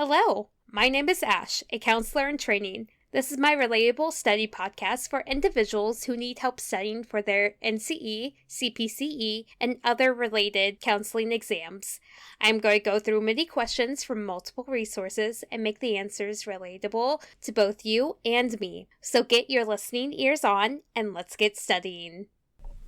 Hello, my name is Ash, a counselor in training. This is my Relatable study podcast for individuals who need help studying for their NCE, CPCE, and other related counseling exams. I'm going to go through many questions from multiple resources and make the answers relatable to both you and me. So get your listening ears on and let's get studying.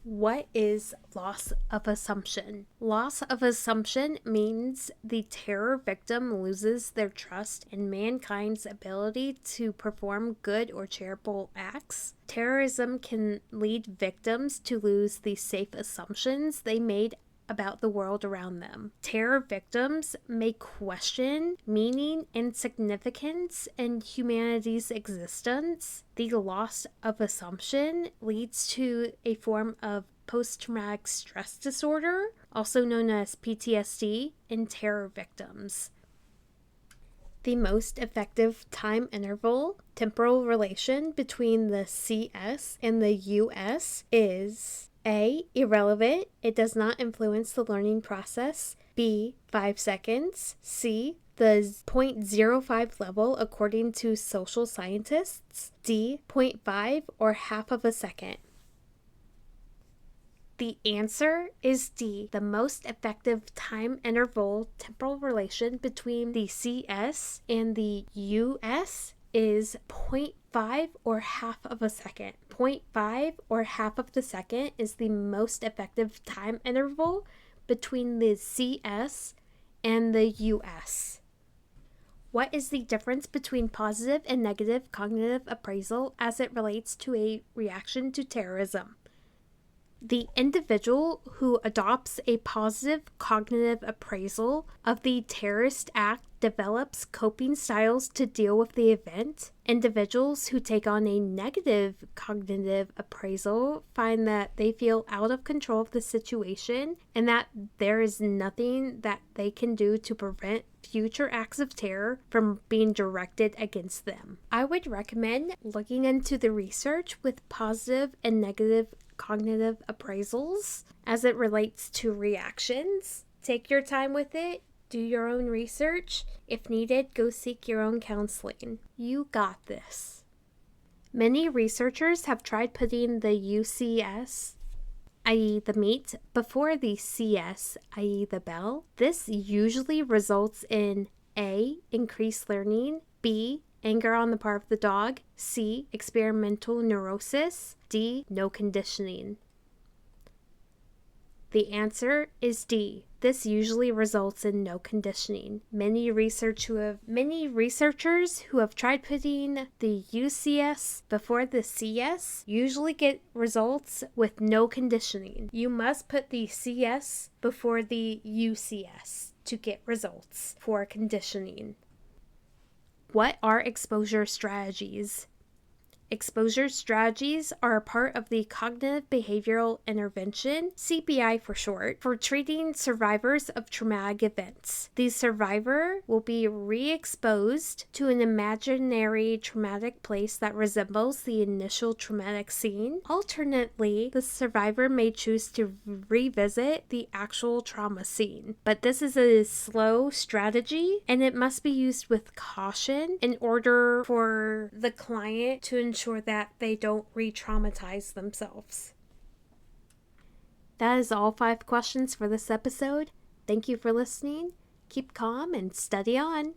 What is loss of assumption? Loss of assumption means the terror victim loses their trust in mankind's ability to perform good or charitable acts. Terrorism can lead victims to lose the safe assumptions they made about the world around them. Terror victims may question meaning and significance in humanity's existence. The loss of assumption leads to a form of post-traumatic stress disorder, also known as PTSD, in terror victims. The most effective time interval, temporal relation between the CS and the US is A. Irrelevant. It does not influence the learning process. B. 5 seconds. C. The 0.05 level according to social scientists. D. 0.5 or half of a second. The answer is D. The most effective time interval temporal relation between the CS and the US is 0.5 or half of a second. 0.5 or half of the second is the most effective time interval between the CS and the US. What is the difference between positive and negative cognitive appraisal as it relates to a reaction to terrorism? The individual who adopts a positive cognitive appraisal of the terrorist act develops coping styles to deal with the event. Individuals who take on a negative cognitive appraisal find that they feel out of control of the situation and that there is nothing that they can do to prevent future acts of terror from being directed against them. I would recommend looking into the research with positive and negative cognitive appraisals as it relates to reactions. Take your time with it. Do your own research. If needed, go seek your own counseling. You got this. Many researchers have tried putting the UCS, i.e. the meat, before the CS, i.e. the bell. This usually results in A. increased learning, B. anger on the part of the dog, C. experimental neurosis, D. no conditioning. The answer is D. This usually results in no conditioning. Many researchers who have tried putting the UCS before the CS usually get results with no conditioning. You must put the CS before the UCS to get results for conditioning. What are exposure strategies? Exposure strategies are a part of the cognitive behavioral intervention, CBI for short, for treating survivors of traumatic events. The survivor will be re-exposed to an imaginary traumatic place that resembles the initial traumatic scene. Alternately, the survivor may choose to revisit the actual trauma scene. But this is a slow strategy, and it must be used with caution in order for the client to ensure that they don't re-traumatize themselves. That is all 5 questions for this episode. Thank you for listening. Keep calm and study on.